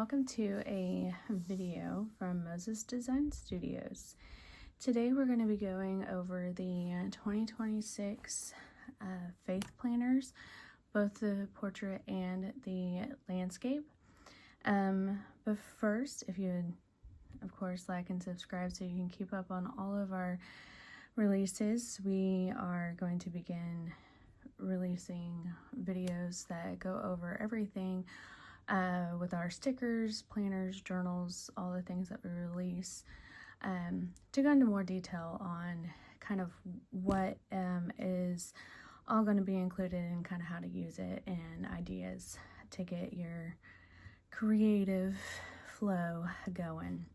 welcome to a video from Moses Design Studios. Today we're going to be going over the 2026 faith planners, both the portrait and the landscape. But first, if you would, of course, like and subscribe so you can keep up on all of our releases, we are going to begin releasing videos that go over everything with our stickers, planners, journals, all the things that we release, to go into more detail on kind of what is all going to be included and kind of how to use it and ideas to get your creative flow going.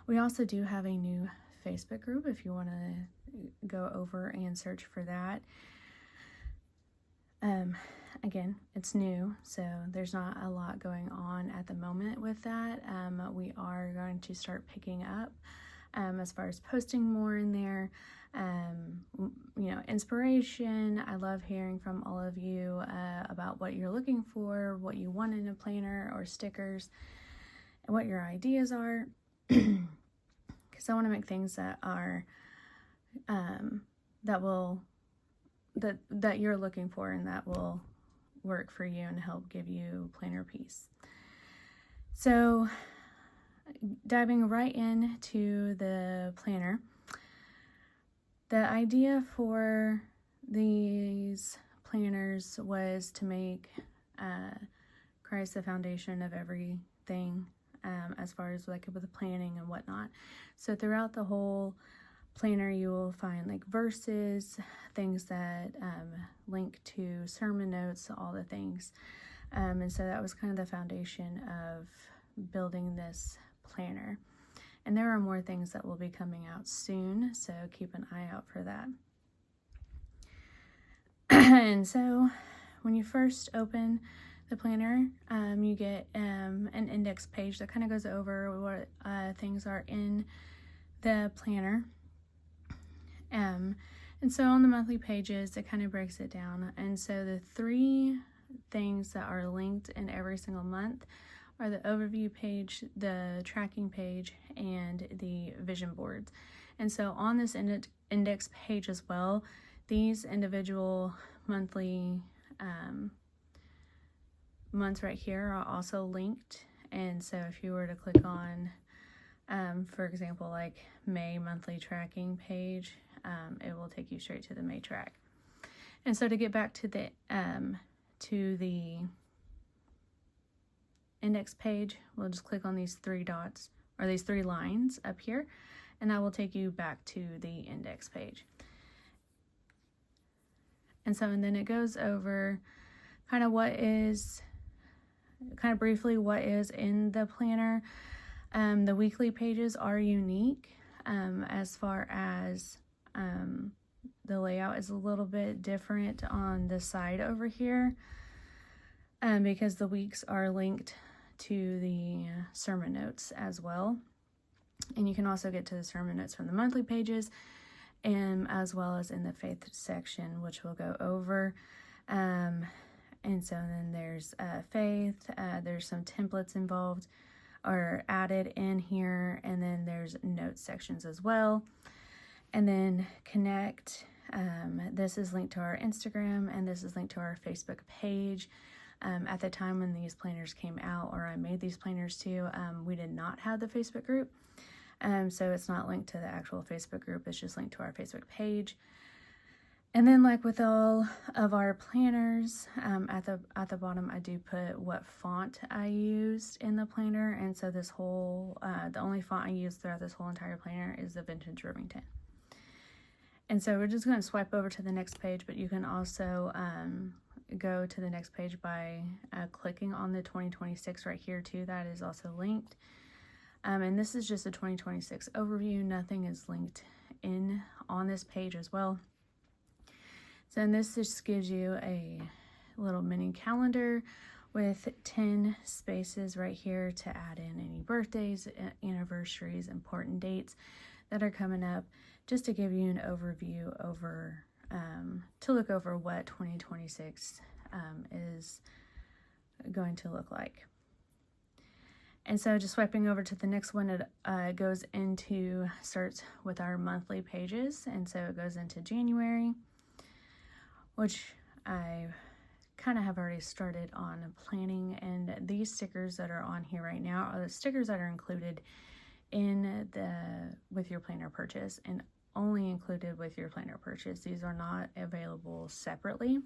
We also do have a new Facebook group if you want to go over and search for that. Again, it's new, so there's not a lot going on at the moment with that. We are going to start picking up as far as posting more in there. Inspiration. I love hearing from all of you about what you're looking for, what you want in a planner or stickers, and what your ideas are. Because I want to make things that are that you're looking for and that will work for you and help give you planner peace. So diving right into the planner, the idea for these planners was to make Christ the foundation of everything, as far as like with the planning and whatnot. So throughout the whole planner you will find like verses, things that link to sermon notes, all the things, and so that was kind of the foundation of building this planner. And there are more things that will be coming out soon, so keep an eye out for that. And so when you first open the planner, you get an index page that kind of goes over what things are in the planner. And so on the monthly pages, it kind of breaks it down. And so the three things that are linked in every single month are the overview page, the tracking page, and the vision boards. And so on this index page as well, these individual monthly months right here are also linked. And so if you were to click on, for example, like May monthly tracking page, it will take you straight to the May track. And so to get back to the index page, we'll just click on these three dots or these three lines up here, and that will take you back to the index page. And then it goes over kind of briefly what is in the planner. The weekly pages are unique as far as the layout is a little bit different on the side over here, because the weeks are linked to the sermon notes as well. And you can also get to the sermon notes from the monthly pages, and as well as in the faith section, which we'll go over. And so then there's faith, there's some templates involved or added in here, and then there's notes sections as well. And then connect, this is linked to our Instagram, and this is linked to our Facebook page. At the time when these planners came out, or I made these planners too, we did not have the Facebook group. So it's not linked to the actual Facebook group, it's just linked to our Facebook page. And then like with all of our planners, at the bottom I do put what font I used in the planner. And so this whole, the only font I used throughout this whole entire planner is the Vintage Remington. And so we're just going to swipe over to the next page, but you can also go to the next page by clicking on the 2026 right here too. That is also linked. And this is just a 2026 overview. Nothing is linked in on this page as well. So and this just gives you a little mini calendar with 10 spaces right here to add in any birthdays, anniversaries, important dates that are coming up, just to give you an overview over, to look over what 2026 is going to look like. And so just swiping over to the next one, it starts with our monthly pages. And so it goes into January, which I kind of have already started on planning. And these stickers that are on here right now are the stickers that are included with your planner purchase, and only included with your planner purchase. These are not available separately.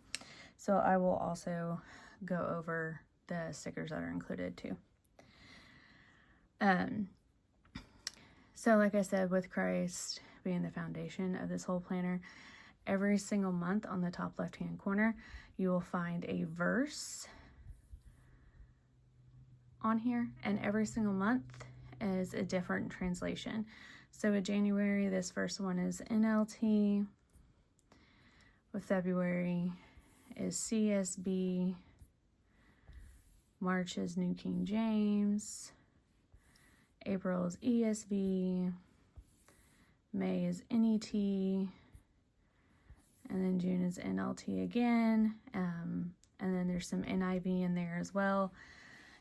So I will also go over the stickers that are included too. So like I said, with Christ being the foundation of this whole planner, every single month on the top left-hand corner, you will find a verse on here, and every single month is a different translation. So in January, this first one is NLT. With February is CSB. March is New King James. April is ESV. May is NET. And then June is NLT again. And then there's some NIV in there as well.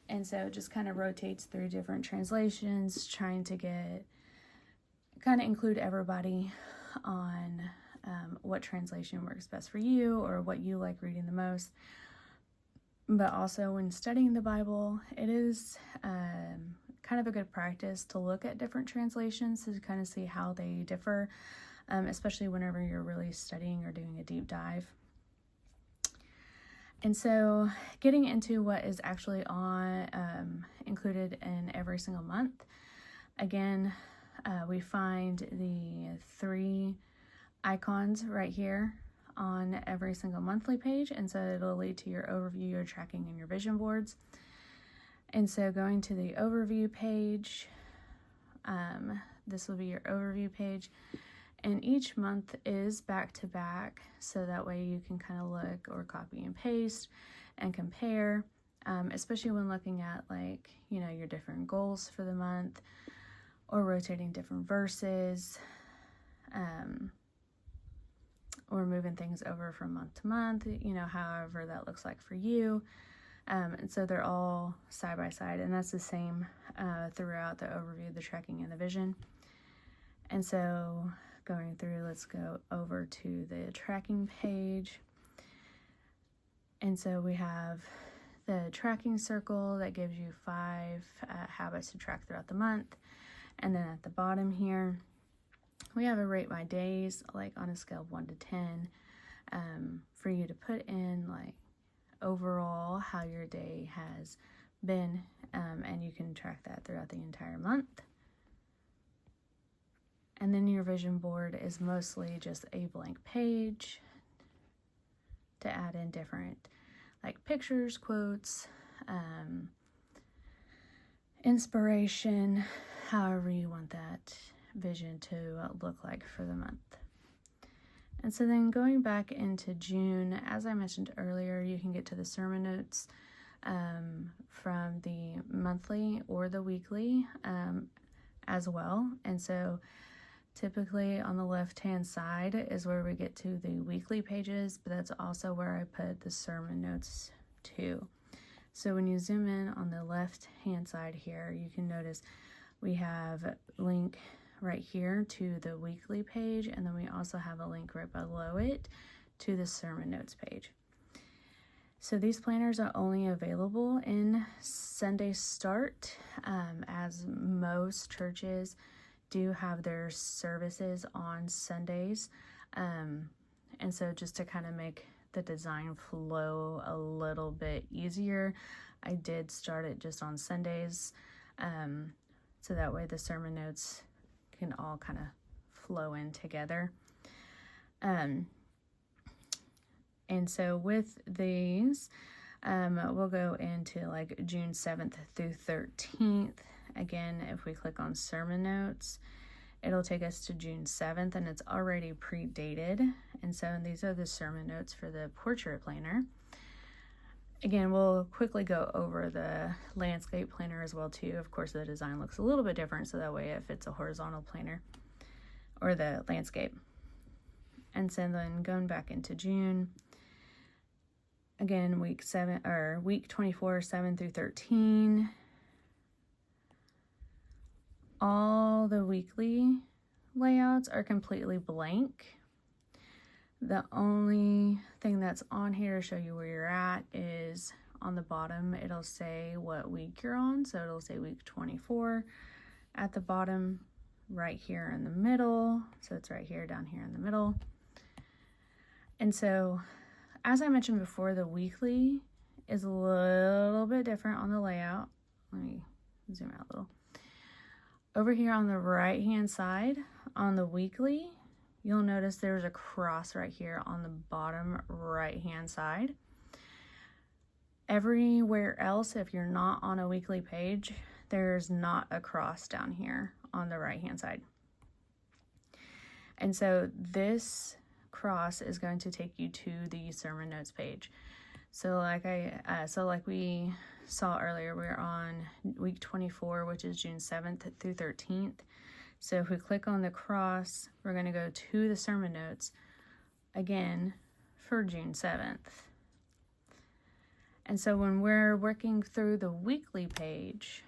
And so it just kind of rotates through different translations, trying to kind of include everybody on what translation works best for you or what you like reading the most. But also when studying the Bible, it is kind of a good practice to look at different translations to kind of see how they differ, especially whenever you're really studying or doing a deep dive. And so getting into what is actually included in every single month, again, we find the 3 icons right here on every single monthly page, and so it'll lead to your overview, your tracking, and your vision boards. And so going to the overview page, this will be your overview page, and each month is back to back, so that way you can kind of look or copy and paste and compare, especially when looking at your different goals for the month or rotating different verses, or moving things over from month to month, however that looks like for you. And so they're all side by side, and that's the same throughout the overview, the tracking, and the vision. And so going through, let's go over to the tracking page. And so we have the tracking circle that gives you 5 habits to track throughout the month. And then at the bottom here, we have a rate by days, like on a scale of 1 to 10, for you to put in overall how your day has been, and you can track that throughout the entire month. And then your vision board is mostly just a blank page to add in different pictures, quotes, inspiration, however you want that vision to look like for the month. And so then going back into June, as I mentioned earlier, you can get to the sermon notes from the monthly or the weekly as well. And so typically on the left-hand side is where we get to the weekly pages, but that's also where I put the sermon notes too. So when you zoom in on the left-hand side here, you can notice we have a link right here to the weekly page, and then we also have a link right below it to the sermon notes page. So these planners are only available in Sunday Start, as most churches do have their services on Sundays. And so just to kind of make the design flow a little bit easier, I did start it just on Sundays, so that way the sermon notes can all kind of flow in together. And so with these, we'll go into June 7th through 13th. Again, if we click on sermon notes, it'll take us to June 7th, and it's already pre-dated. And so these are the sermon notes for the portrait planner. Again, we'll quickly go over the landscape planner as well too. Of course, the design looks a little bit different, so that way it fits a horizontal planner or the landscape. And so then going back into June, again, week 24, 7 through 13. all the weekly layouts are completely blank. The only thing that's on here to show you where you're at is on the bottom. It'll say what week you're on. So it'll say week 24 at the bottom, right here in the middle. So it's right here, down here in the middle. And so, as I mentioned before, the weekly is a little bit different on the layout. Let me zoom out a little. Over here on the right hand side, on the weekly, you'll notice there's a cross right here on the bottom right hand side. Everywhere else, if you're not on a weekly page, there's not a cross down here on the right hand side. And so this cross is going to take you to the sermon notes page. So like we saw earlier, we're on week 24, which is June 7th through 13th. So if we click on the cross, we're going to go to the sermon notes again for June 7th. And so when we're working through the weekly page,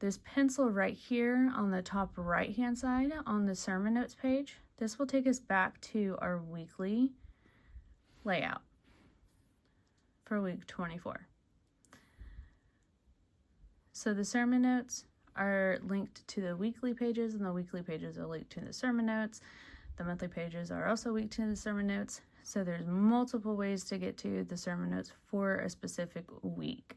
this pencil right here on the top right hand side on the sermon notes page, this will take us back to our weekly layout for week 24. So the sermon notes are linked to the weekly pages, and the weekly pages are linked to the sermon notes. The monthly pages are also linked to the sermon notes. So there's multiple ways to get to the sermon notes for a specific week.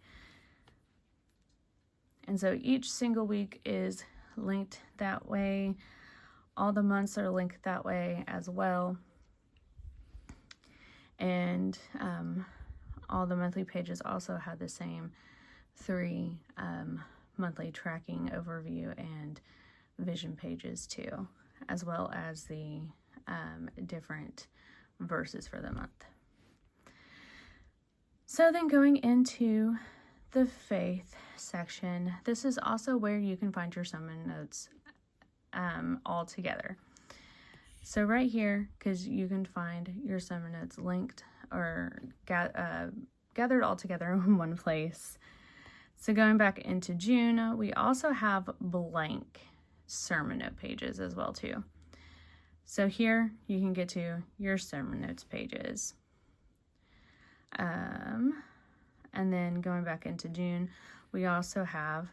And so each single week is linked that way. All the months are linked that way as well. And all the monthly pages also have the same 3 monthly tracking overview and vision pages too, as well as the different verses for the month. So then going into the faith section, this is also where you can find your sermon notes all together. So right here, because you can find your sermon notes linked or gathered all together in one place. So going back into June, we also have blank sermon note pages as well too. So here you can get to your sermon notes pages. And then going back into June, we also have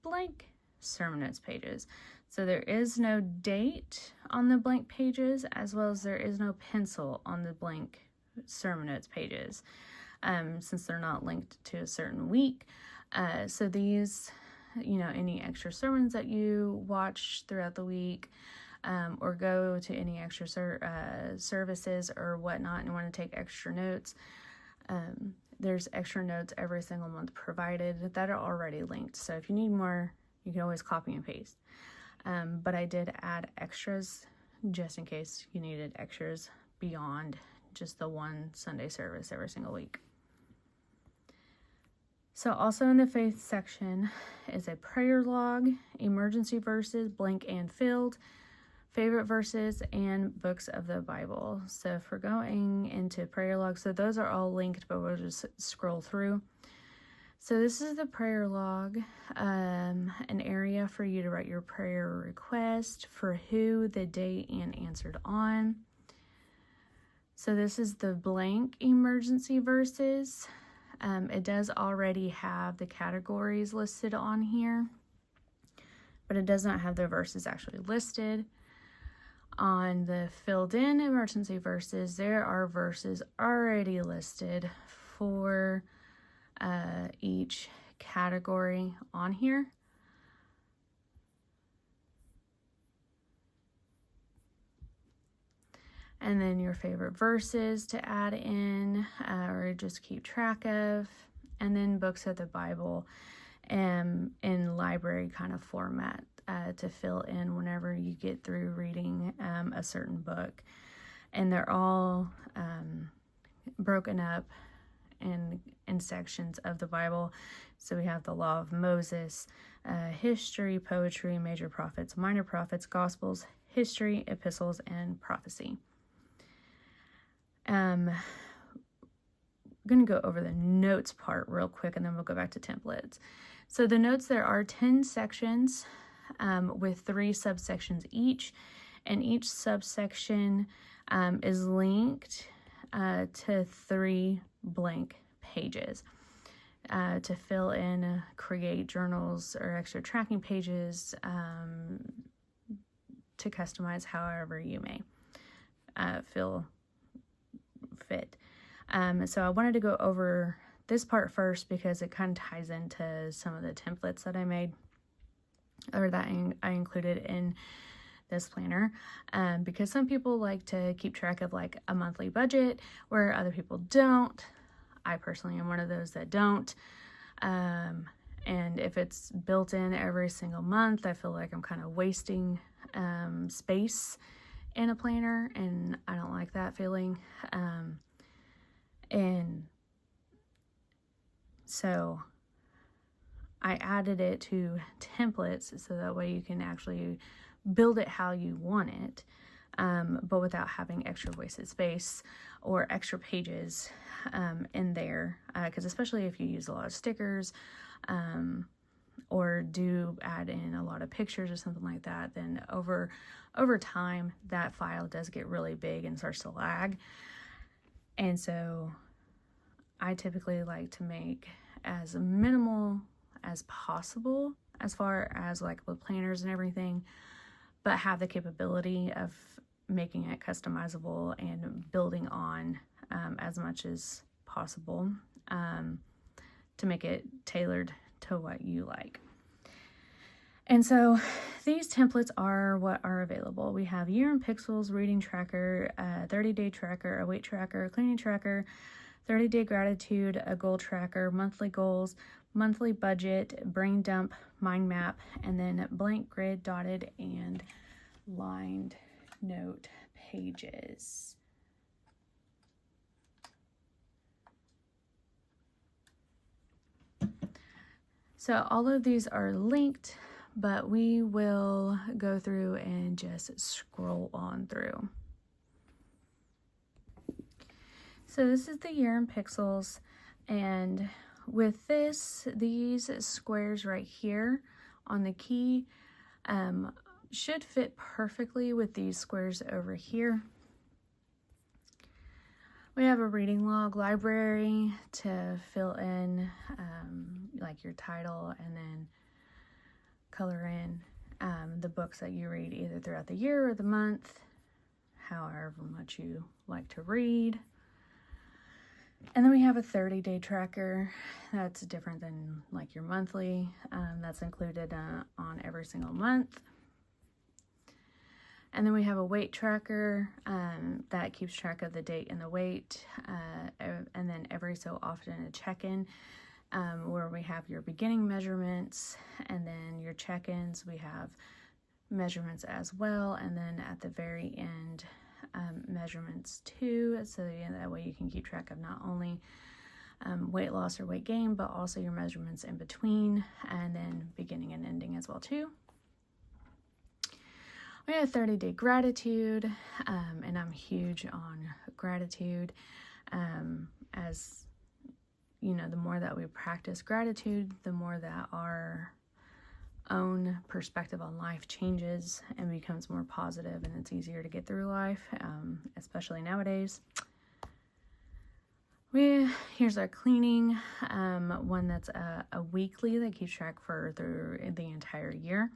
blank sermon notes pages. So there is no date on the blank pages, as well as there is no pencil on the blank sermon notes pages, since they're not linked to a certain week. So these, any extra sermons that you watch throughout the week, or go to any extra services or whatnot and want to take extra notes, there's extra notes every single month provided that are already linked. So if you need more, you can always copy and paste. But I did add extras just in case you needed extras beyond just the one Sunday service every single week. So also in the faith section is a prayer log, emergency verses, blank and filled, favorite verses, and books of the Bible. So if we're going into prayer log, so those are all linked, but we'll just scroll through. So this is the prayer log, an area for you to write your prayer request, for who, the date, and answered on. So this is the blank emergency verses. It does already have the categories listed on here, but it does not have the verses actually listed. On the filled in emergency verses, there are verses already listed for each category on here. And then your favorite verses to add in or just keep track of. And then books of the Bible in library kind of format to fill in whenever you get through reading a certain book. And they're all broken up in sections of the Bible. So we have the Law of Moses, history, poetry, major prophets, minor prophets, gospels, history, epistles, and prophecy. going to go over the notes part real quick, and then we'll go back to templates. So the notes, there are 10 sections with 3 subsections each, and each subsection is linked to 3 blank pages to fill in, create journals or extra tracking pages, to customize however you may feel fit. So I wanted to go over this part first because it kind of ties into some of the templates that I made, or that I included in this planner, because some people like to keep track of like a monthly budget where other people don't. I personally am one of those that don't. And if it's built in every single month, I feel like I'm kind of wasting space in a planner, and I don't like that feeling. And so I added it to templates so that way you can actually build it how you want it, but without having extra wasted space or extra pages in there, because especially if you use a lot of stickers or do add in a lot of pictures or something like that, then over time that file does get really big and starts to lag. And so I typically like to make as minimal as possible as far as like with planners and everything, but have the capability of making it customizable and building on as much as possible to make it tailored to what you like. And so these templates are what are available. We have Year in Pixels, Reading Tracker, 30-day tracker, a weight tracker, cleaning tracker, 30-day gratitude, a goal tracker, monthly goals, monthly budget, brain dump, mind map, and then blank grid, dotted, and lined note pages. So all of these are linked, but we will go through and just scroll on through. So this is the Year in Pixels, and with these squares right here on the key should fit perfectly with these squares over here. We have a reading log library to fill in like your title, and then color in the books that you read either throughout the year or the month, however much you like to read. And then we have a 30-day tracker that's different than like your monthly. That's included on every single month. And then we have a weight tracker that keeps track of the date and the weight. And then every so often a check-in where we have your beginning measurements, and then your check-ins, we have measurements as well. And then at the very end, measurements too, so that way you can keep track of not only weight loss or weight gain, but also your measurements in between, and then beginning and ending as well too. We have 30-day gratitude, and I'm huge on gratitude. As you know, the more that we practice gratitude, the more that our own perspective on life changes and becomes more positive, and it's easier to get through life, especially nowadays. Here's our cleaning, one that's a weekly that keeps track through the entire year,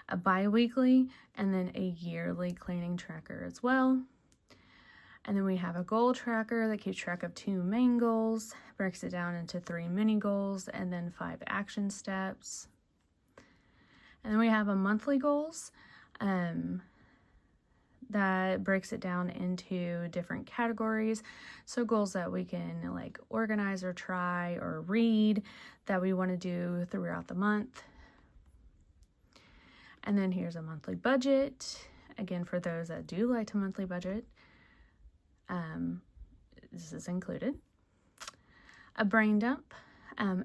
a bi-weekly, and then a yearly cleaning tracker as well. And then we have a goal tracker that keeps track of 2 main goals, breaks it down into 3 mini goals, and then 5 action steps. And then we have a monthly goals that breaks it down into different categories. So goals that we can like organize or try or read that we want to do throughout the month. And then here's a monthly budget. Again, for those that do like to monthly budget, this is included. A brain dump,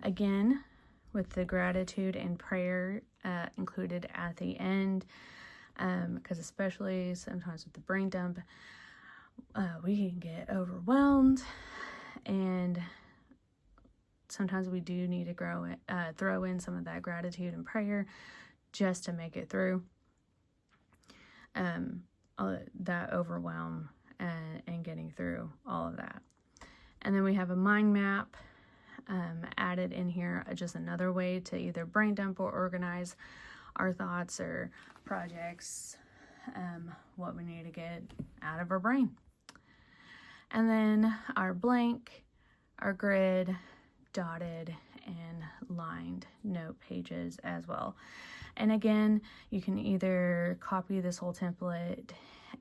again, with the gratitude and prayer included at the end, because especially sometimes with the brain dump, we can get overwhelmed And sometimes we do need to throw in some of that gratitude and prayer just to make it through that overwhelm and getting through all of that. And then we have a mind map added in here, just another way to either brain dump or organize our thoughts or projects, what we need to get out of our brain. And then our blank, our grid, dotted, and lined note pages as well. And again, you can either copy this whole template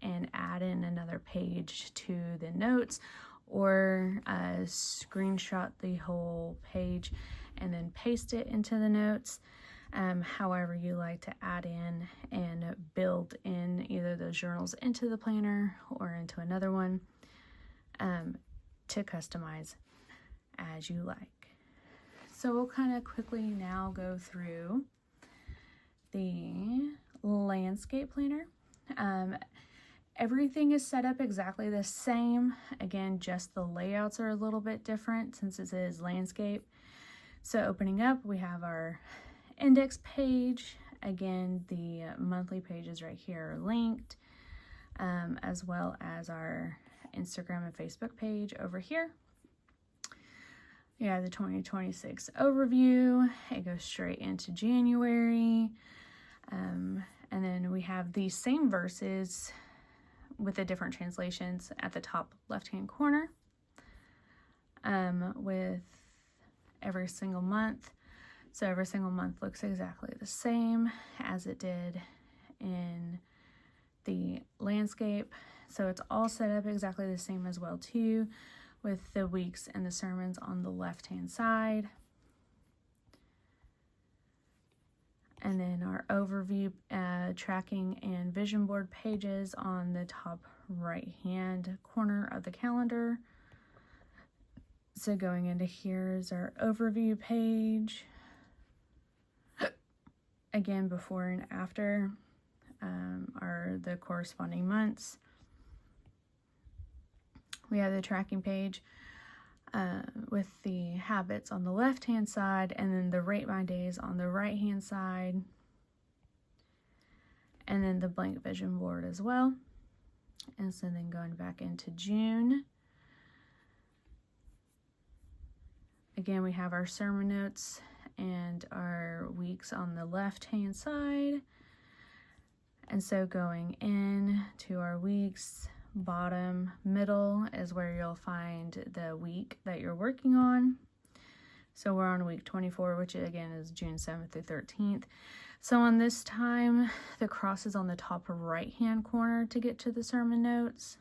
and add in another page to the notes, or screenshot the whole page and then paste it into the notes. However you like to add in and build in either those journals into the planner or into another one, to customize as you like. So we'll kind of quickly now go through the landscape planner. Everything is set up exactly the same. Again, just the layouts are a little bit different since it is landscape. So opening up, we have our index page. Again, the monthly pages right here are linked, as well as our Instagram and Facebook page over here. We have the 2026 overview. It goes straight into January. And then we have these same verses with the different translations at the top left-hand corner, with every single month. So every single month looks exactly the same as it did in the landscape. So it's all set up exactly the same as well too, with the weeks and the sermons on the left-hand side. And then our overview, tracking and vision board pages on the top right-hand corner of the calendar. So going into here is our overview page. Again, before and after are the corresponding months. We have the tracking page with the habits on the left-hand side, and then the rate my days on the right-hand side, and then the blank vision board as well. And so then going back into June, again, we have our sermon notes and our weeks on the left-hand side. And so going in to our weeks, bottom middle is where you'll find the week that you're working on. So we're on week 24, which again is June 7th through 13th. So on this time, the cross is on the top right-hand corner to get to the sermon notes.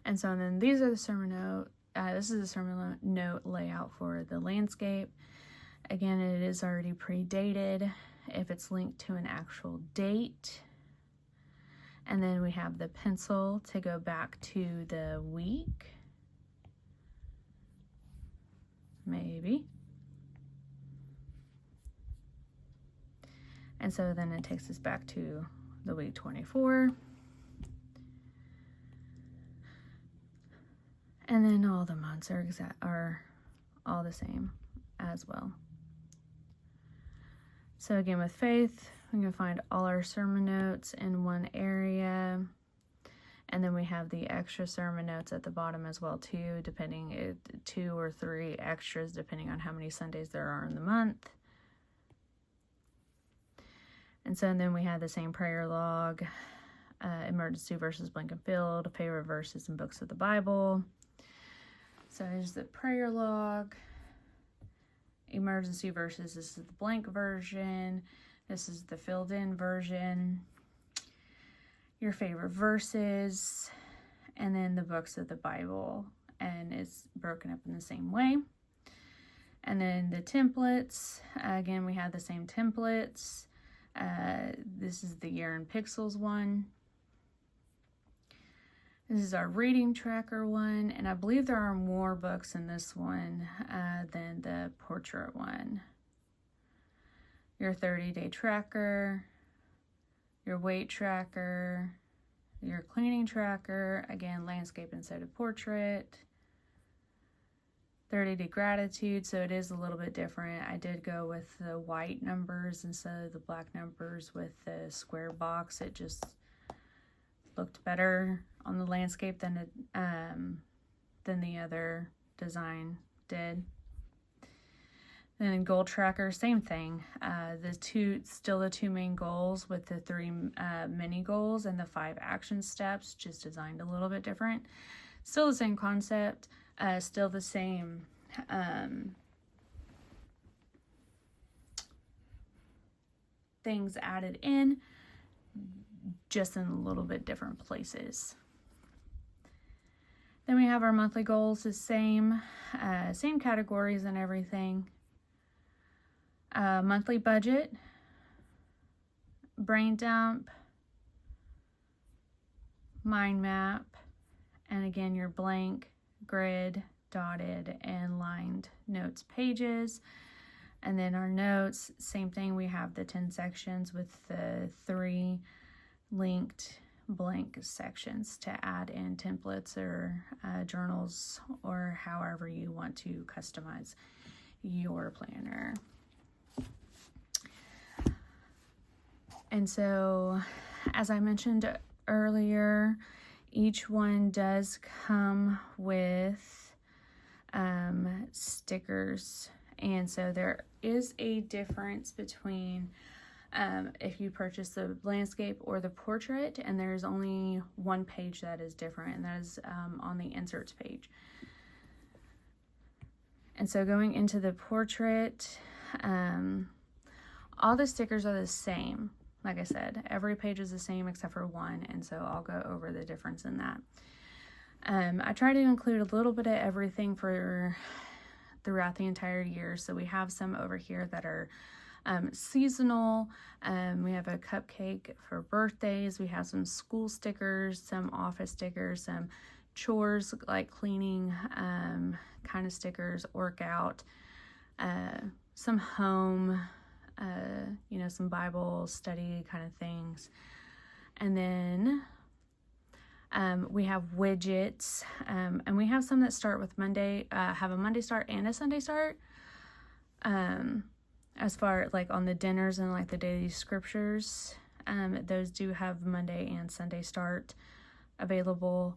And so then these are the sermon note. This is the sermon note layout for the landscape. Again, it is already pre-dated if it's linked to an actual date. And then we have the pencil to go back to the week. Maybe. And so then it takes us back to the week 24. And then all the months are all the same as well. So again, with faith, we're going to find all our sermon notes in one area. And then we have the extra sermon notes at the bottom as well too, depending, 2 or 3 extras depending on how many Sundays there are in the month. And so then we have the same prayer log, emergency verses blank and filled, favorite verses and books of the Bible. So here's the prayer log. Emergency verses, this is the blank version. This is the filled in version. Your favorite verses, and then the books of the Bible, and it's broken up in the same way. And then the templates, again, we have the same templates. This is the Year in Pixels one. This is our reading tracker one, and I believe there are more books in this one than the portrait one. Your 30-day tracker, your weight tracker, your cleaning tracker, again, landscape instead of portrait. 30-day gratitude, so it is a little bit different. I did go with the white numbers instead of the black numbers with the square box. It just looked better on the landscape than the other design did. Then goal tracker, same thing. Still the two main goals with the 3 mini goals and the 5 action steps, just designed a little bit different. Still the same concept, still the same things added in, just in a little bit different places. Then we have our monthly goals, the same categories and everything. Monthly budget, brain dump, mind map, and again your blank, grid, dotted, and lined notes pages. And then our notes, same thing, we have the 10 sections with the 3 linked blank sections to add in templates or journals, or however you want to customize your planner. And so, as I mentioned earlier, each one does come with stickers. And so there is a difference between if you purchase the landscape or the portrait, and there's only one page that is different, and that is on the inserts page. And so going into the portrait, all the stickers are the same. Like I said, every page is the same except for one, and so I'll go over the difference in that. I try to include a little bit of everything throughout the entire year. So we have some over here that are seasonal. We have a cupcake for birthdays. We have some school stickers, some office stickers, some chores like cleaning kind of stickers, workout, some home, some Bible study kind of things. And then we have widgets, and we have some that start with Monday, have a Monday start and a Sunday start. As far like on the dinners and like the daily scriptures, those do have Monday and Sunday start available.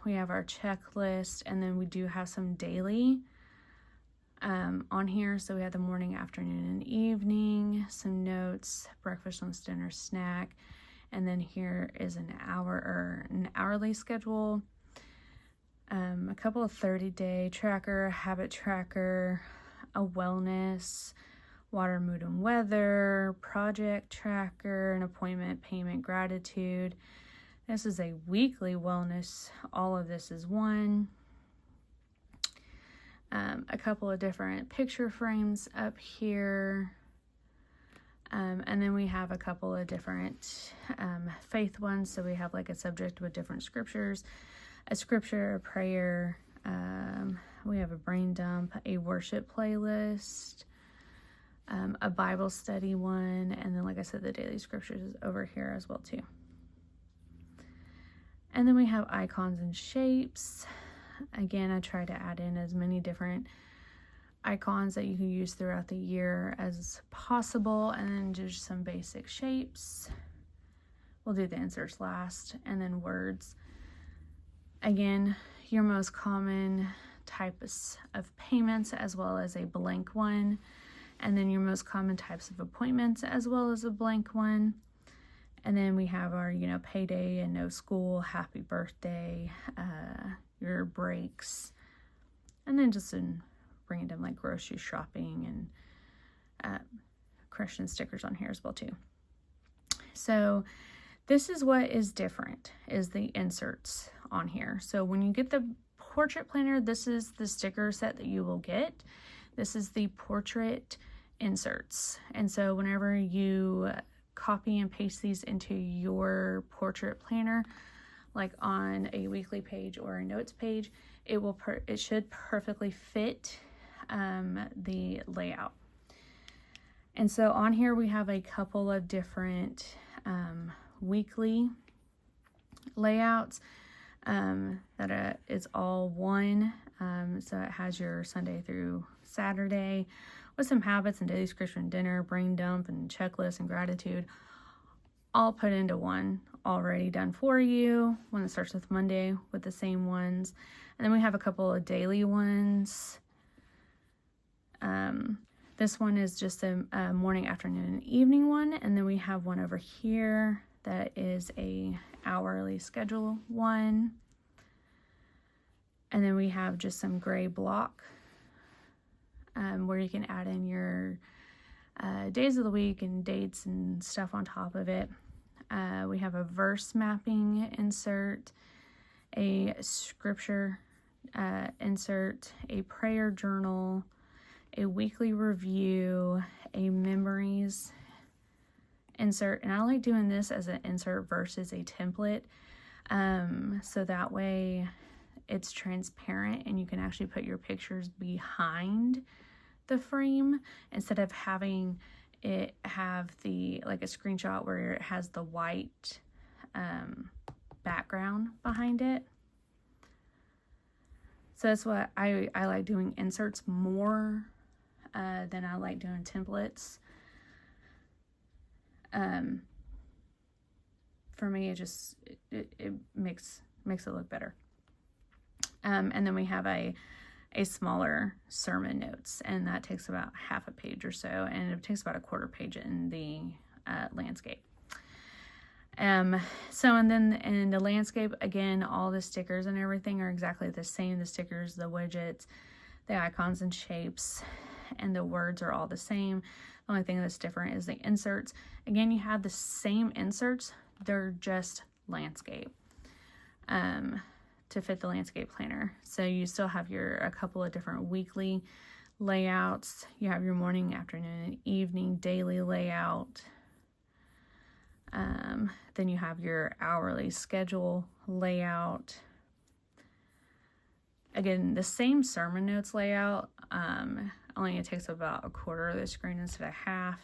We have our checklist, and then we do have some daily on here. So we have the morning, afternoon, and evening, some notes, breakfast, lunch, dinner, snack, and then here is an hourly schedule, a couple of 30-day tracker, habit tracker, a wellness, water, mood, and weather, project tracker, an appointment, payment, gratitude. This is a weekly wellness. All of this is one. A couple of different picture frames up here. And then we have a couple of different faith ones. So we have like a subject with different scriptures, a scripture, a prayer. We have a brain dump, a worship playlist, a Bible study one, and then, like I said, the daily scriptures is over here as well too. And then we have icons and shapes. Again, I try to add in as many different icons that you can use throughout the year as possible, and then just some basic shapes. We'll do the inserts last, and then words. Again, your most common types of payments as well as a blank one, and then your most common types of appointments as well as a blank one. And then we have our, payday and no school, happy birthday, your breaks, and then just in random like grocery shopping and Christian stickers on here as well too. So this is what is different, is the inserts on here. So when you get the portrait planner, this is the sticker set that you will get. This is the portrait inserts. And so whenever you copy and paste these into your portrait planner, like on a weekly page or a notes page, it should perfectly fit the layout. And so on here we have a couple of different weekly layouts that it's all one. So it has your Sunday through Saturday with some habits and daily scripture and dinner, brain dump and checklist and gratitude, all put into one, already done for you. One that starts with Monday with the same ones. And then we have a couple of daily ones. This one is just a morning, afternoon, and evening one. And then we have one over here that is a hourly schedule one. And then we have just some gray block where you can add in your days of the week and dates and stuff on top of it. We have a verse mapping insert, a scripture insert, a prayer journal, a weekly review, a memories insert. And I like doing this as an insert versus a template. So that way it's transparent and you can actually put your pictures behind the frame instead of having it have the, like a screenshot where it has the white background behind it. So that's what I like doing inserts more than I like doing templates. For me, it makes it look better. And then we have a smaller sermon notes, and that takes about half a page or so, and it takes about a quarter page in the landscape. So, and then in the landscape, again, all the stickers and everything are exactly the same. The stickers, the widgets, the icons and shapes, and the words are all the same. The only thing that's different is the inserts. Again, you have the same inserts, they're just landscape to fit the landscape planner. So you still have a couple of different weekly layouts. You have your morning, afternoon, and evening daily layout. Then you have your hourly schedule layout. Again, the same sermon notes layout, only it takes about a quarter of the screen instead of half.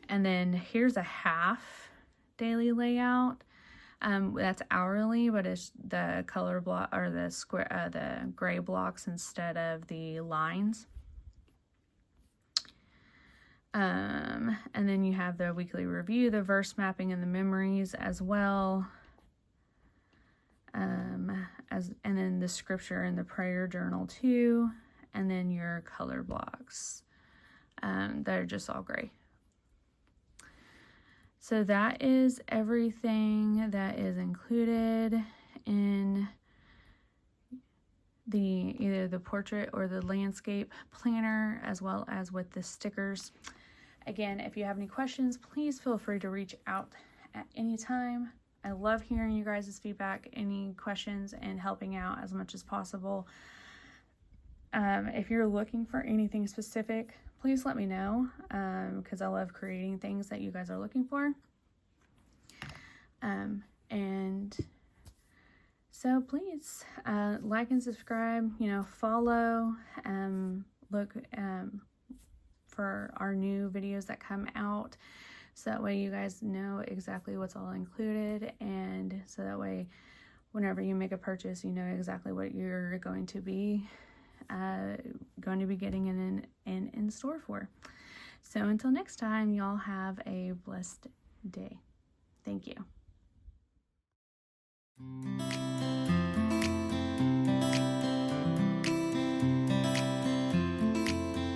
And then here's a half daily layout. That's hourly, but it's the color block or the square, the gray blocks instead of the lines. And then you have the weekly review, the verse mapping, and the memories as well. And then the scripture and the prayer journal too. And then your color blocks that are just all gray. So that is everything that is included in either the portrait or the landscape planner, as well as with the stickers. Again, if you have any questions, please feel free to reach out at any time. I love hearing you guys' feedback, any questions, and helping out as much as possible. If you're looking for anything specific, please let me know, because I love creating things that you guys are looking for. And so please like and subscribe, follow, look for our new videos that come out, so that way you guys know exactly what's all included, and so that way whenever you make a purchase, you know exactly what you're going to be getting in store for. So until next time, y'all have a blessed day. Thank you.